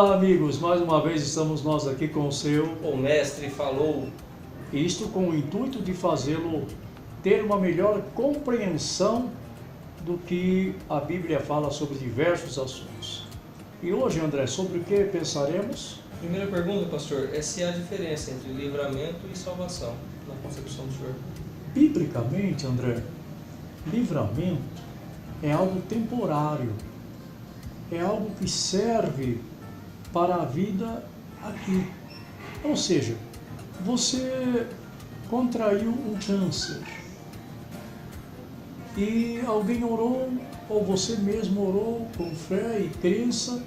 Olá, amigos, mais uma vez estamos nós aqui com O Mestre falou. isto com o intuito de fazê-lo ter uma melhor compreensão do que a Bíblia fala sobre diversos assuntos. E hoje, André, sobre o que pensaremos? Primeira pergunta, pastor, é se há diferença entre livramento e salvação na concepção do senhor. Biblicamente, André, livramento é algo temporário, é algo que serve para a vida aqui. Ou seja, você contraiu um câncer e alguém orou, ou você mesmo orou com fé e crença,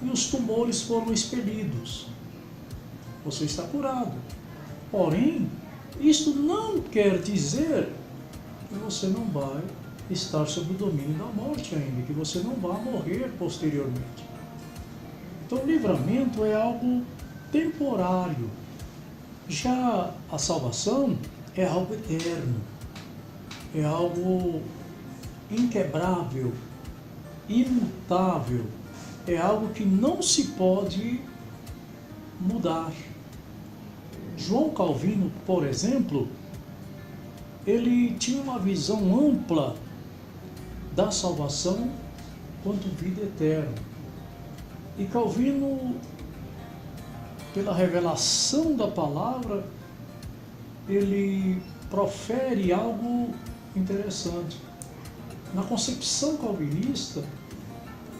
e os tumores foram expelidos. Você está curado. Porém, isto não quer dizer que você não vai estar sob o domínio da morte ainda, que você não vai morrer posteriormente. Então, o livramento é algo temporário. Já a salvação é algo eterno, é algo inquebrável, imutável, é algo que não se pode mudar. João Calvino, por exemplo, ele tinha uma visão ampla da salvação quanto vida eterna. E Calvino, pela revelação da palavra, ele profere algo interessante. Na concepção calvinista,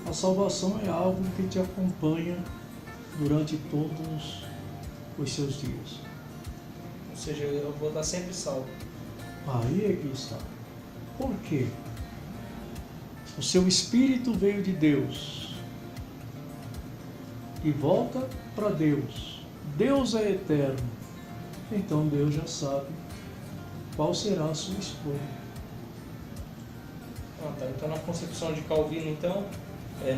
a salvação é algo que te acompanha durante todos os seus dias. Ou seja, eu vou estar sempre salvo. Aí é que está. Por quê? O seu espírito veio de Deus e volta para Deus. Deus é eterno. Então Deus já sabe qual será a sua escolha. Então, na concepção de Calvino, então,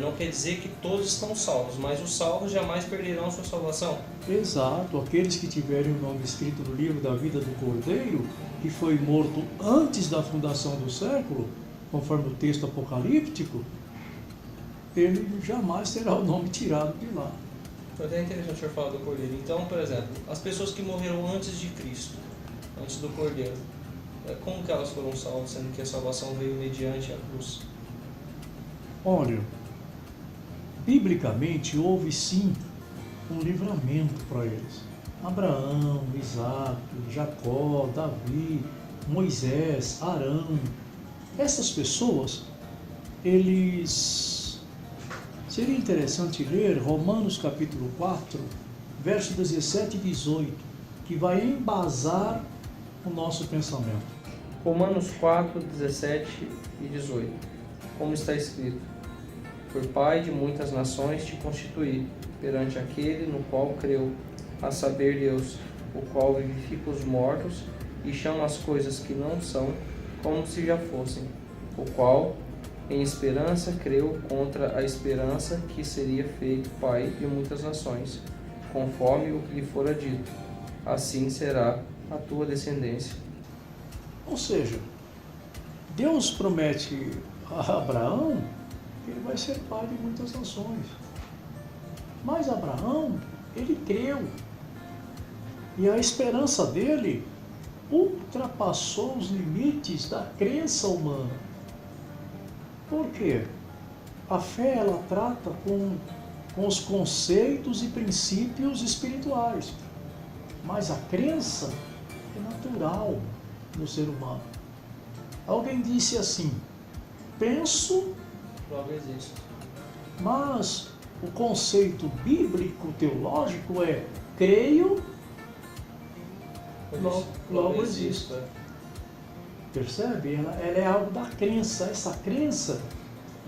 não quer dizer que todos estão salvos, mas os salvos jamais perderão a sua salvação. Exato. Aqueles que tiverem o nome escrito no livro da vida do Cordeiro, que foi morto antes da fundação do século, conforme o texto apocalíptico, ele jamais terá o nome tirado de lá. Foi até interessante o senhor falar do Cordeiro. Então, por exemplo, as pessoas que morreram antes de Cristo, antes do Cordeiro, como que elas foram salvas, sendo que a salvação veio mediante a cruz? Olha, biblicamente houve sim um livramento para eles. Abraão, Isaac, Jacó, Davi, Moisés, Arão. Essas pessoas, seria interessante ler Romanos capítulo 4, versos 17 e 18, que vai embasar o nosso pensamento. Romanos 4, 17 e 18. Como está escrito: por pai de muitas nações te constituí, perante aquele no qual creu, a saber Deus, o qual vivifica os mortos e chama as coisas que não são, como se já fossem, o qual em esperança creu contra a esperança que seria feito pai de muitas nações, conforme o que lhe fora dito, assim será a tua descendência. Ou seja, Deus promete a Abraão que ele vai ser pai de muitas nações. Mas Abraão, ele creu. E a esperança dele ultrapassou os limites da crença humana. Por quê? A fé, ela trata com os conceitos e princípios espirituais. Mas a crença é natural no ser humano. Alguém disse assim: penso, Logo existe. mas o conceito bíblico teológico é creio, logo existo. Percebe? Ela é algo da crença, essa crença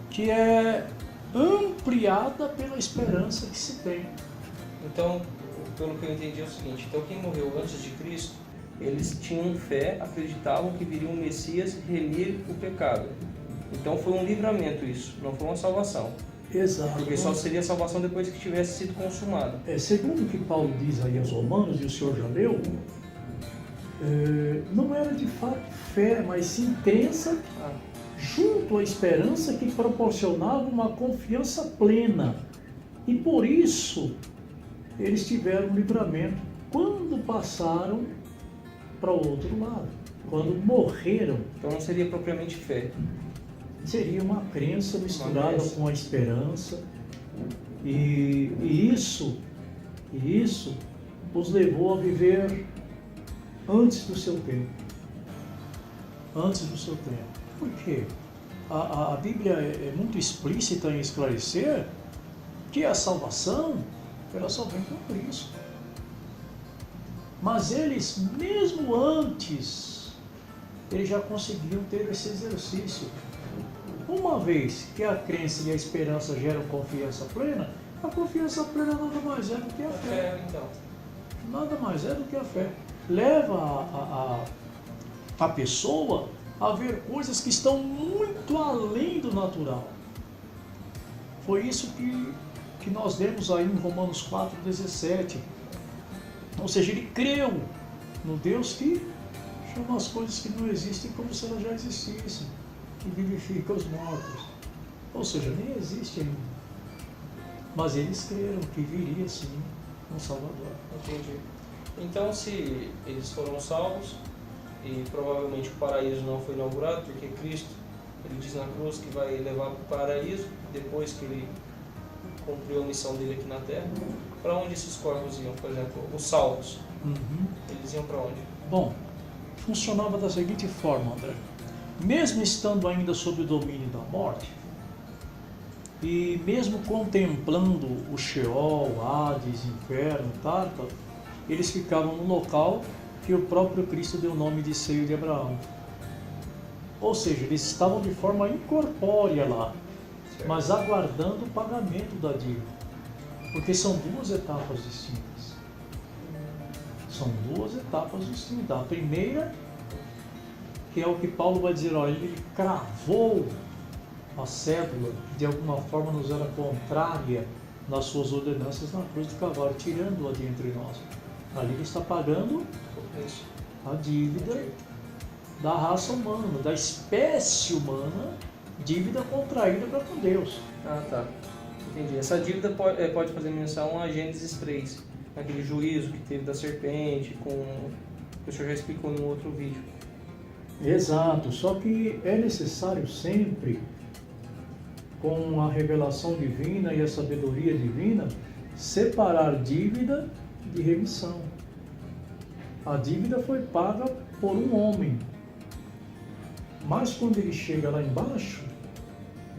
que é ampliada pela esperança que se tem. Então, pelo que eu entendi é o seguinte: então quem morreu antes de Cristo, eles tinham fé, acreditavam que viria um Messias remir o pecado. Então foi um livramento isso, não foi uma salvação. Exato. Porque só seria salvação depois que tivesse sido consumado. Segundo o que Paulo diz aí aos Romanos, e o senhor já leu, não era de fato fé, mas sim crença junto à esperança que proporcionava uma confiança plena E por isso eles tiveram livramento quando passaram para o outro lado, quando morreram. Então não seria propriamente fé. Seria uma crença misturada com a esperança. E isso os levou a viver antes do seu tempo. Antes do seu tempo. Por quê? A Bíblia é muito explícita em esclarecer que a salvação, ela só vem com Cristo. Mas eles, mesmo antes, eles já conseguiam ter esse exercício. Uma vez que a crença e a esperança geram confiança plena, a confiança plena nada mais é do que a fé. Então. Nada mais é do que a fé. Leva a pessoa a ver coisas que estão muito além do natural. Foi isso que nós lemos aí em Romanos 4,17. Ou seja, ele creu no Deus que chama as coisas que não existem como se elas já existissem, que vivifica os mortos. Ou seja, nem existe ainda. Mas eles creram que viria sim um Salvador. Entendi. Então, se eles foram salvos, e provavelmente o paraíso não foi inaugurado, porque Cristo, ele diz na cruz que vai levar para o paraíso, depois que ele cumpriu a missão dele aqui na Terra. Para onde esses corpos iam, por exemplo, os salvos? Eles iam para onde? Bom, funcionava da seguinte forma, André. Mesmo estando ainda sob o domínio da morte, e mesmo contemplando o Sheol, Hades, Inferno, Tártaro, eles ficavam no local que o próprio Cristo deu o nome de seio de Abraão. Ou seja, eles estavam de forma incorpórea lá, certo, mas aguardando o pagamento da dívida. Porque são duas etapas distintas. São duas etapas distintas. A primeira, que é o que Paulo vai dizer, olha, ele cravou a cédula, que de alguma forma nos era contrária nas suas ordenanças na cruz do Calvário, tirando-a de entre nós. Ali ele está pagando a dívida da raça humana, da espécie humana, dívida contraída para com Deus. Ah, tá. Entendi. Essa dívida pode fazer menção a Gênesis 3, aquele juízo que teve da serpente, que o senhor já explicou em um outro vídeo. Exato, só que é necessário sempre, com a revelação divina e a sabedoria divina, separar dívida de remissão. A dívida foi paga por um homem, mas quando ele chega lá embaixo,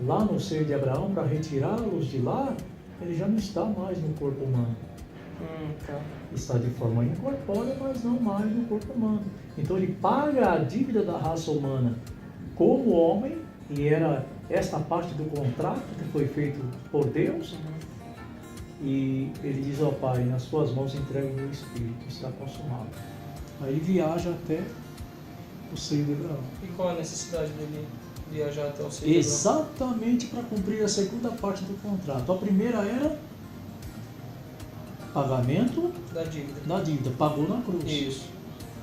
lá no seio de Abraão, para retirá-los de lá, ele já não está mais no corpo humano. Tá. Está de forma incorpórea, mas não mais no corpo humano. Então ele paga a dívida da raça humana como homem, e era esta parte do contrato que foi feito por Deus. E ele diz ao Pai, nas suas mãos entrego o meu espírito, está consumado. Aí ele viaja até o seio de Abraão. E qual a necessidade dele viajar até o seio de Abraão? Exatamente para cumprir a segunda parte do contrato. A primeira era pagamento da dívida. Pagou na cruz. Isso.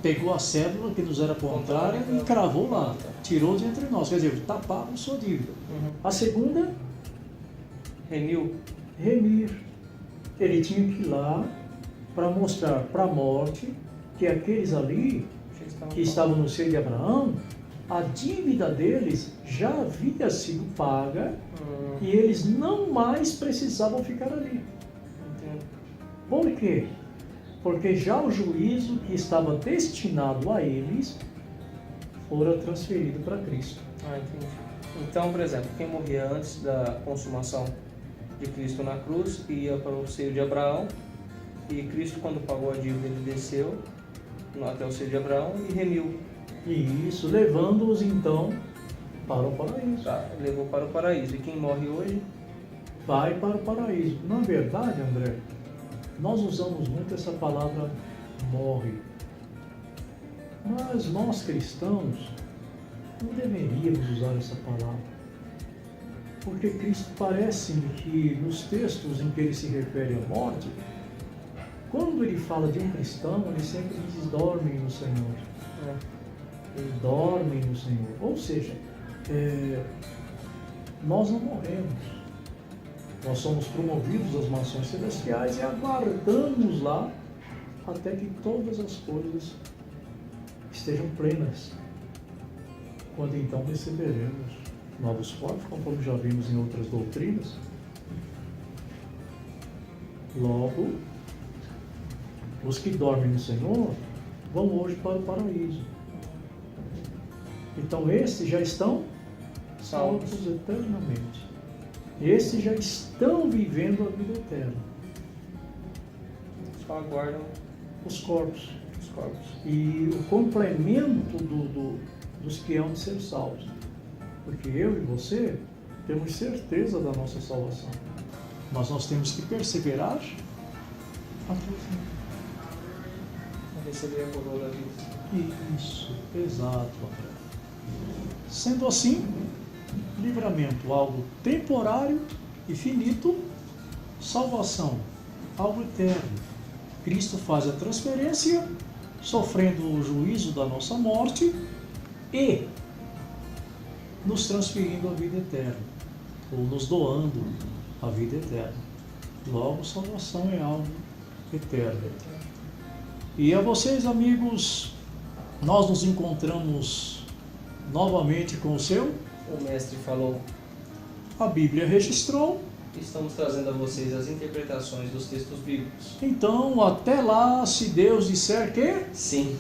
Pegou a cédula que nos era contrária e cravou lá. Tirou de entre nós. Quer dizer, está pago a sua dívida. A segunda, remir. Ele tinha que ir lá para mostrar para a morte que aqueles ali que estavam no seio de Abraão, a dívida deles já havia sido paga e eles não mais precisavam ficar ali. Por quê? Porque já o juízo que estava destinado a eles fora transferido para Cristo. Entendi. Então, por exemplo, quem morria antes da consumação de Cristo na cruz ia para o seio de Abraão, e Cristo, quando pagou a dívida, ele desceu até o seio de Abraão e remiu. E isso, levando-os então para o paraíso. Tá, levou para o paraíso. E quem morre hoje? Vai para o paraíso. Na verdade, André, nós usamos muito essa palavra morre. Mas nós cristãos não deveríamos usar essa palavra. Porque Cristo parece-me que nos textos em que ele se refere à morte, quando ele fala de um cristão, ele sempre diz dormem no Senhor. Ele dorme no Senhor. Ou seja, nós não morremos. Nós somos promovidos às mansões celestiais e aguardamos lá até que todas as coisas estejam plenas. Quando então receberemos novos corpos, conforme já vimos em outras doutrinas. Logo, os que dormem no Senhor vão hoje para o paraíso. Então esses já estão salvos eternamente. Esses já estão vivendo a vida eterna. Só aguardam Os corpos. os corpos. E o complemento dos que hão de ser salvos. Porque eu e você temos certeza da nossa salvação. Mas nós temos que perseverar até o fim. Para receber a coroa da vida. Isso, exato, André. Sendo assim, livramento, algo temporário e finito, salvação, algo eterno. Cristo faz a transferência, sofrendo o juízo da nossa morte e nos transferindo a vida eterna, ou nos doando a vida eterna. Logo, salvação é algo eterno. E a vocês, amigos, nós nos encontramos novamente com o seu. O mestre falou. A Bíblia registrou. Estamos trazendo a vocês as interpretações dos textos bíblicos. Então, até lá, se Deus disser que... Sim.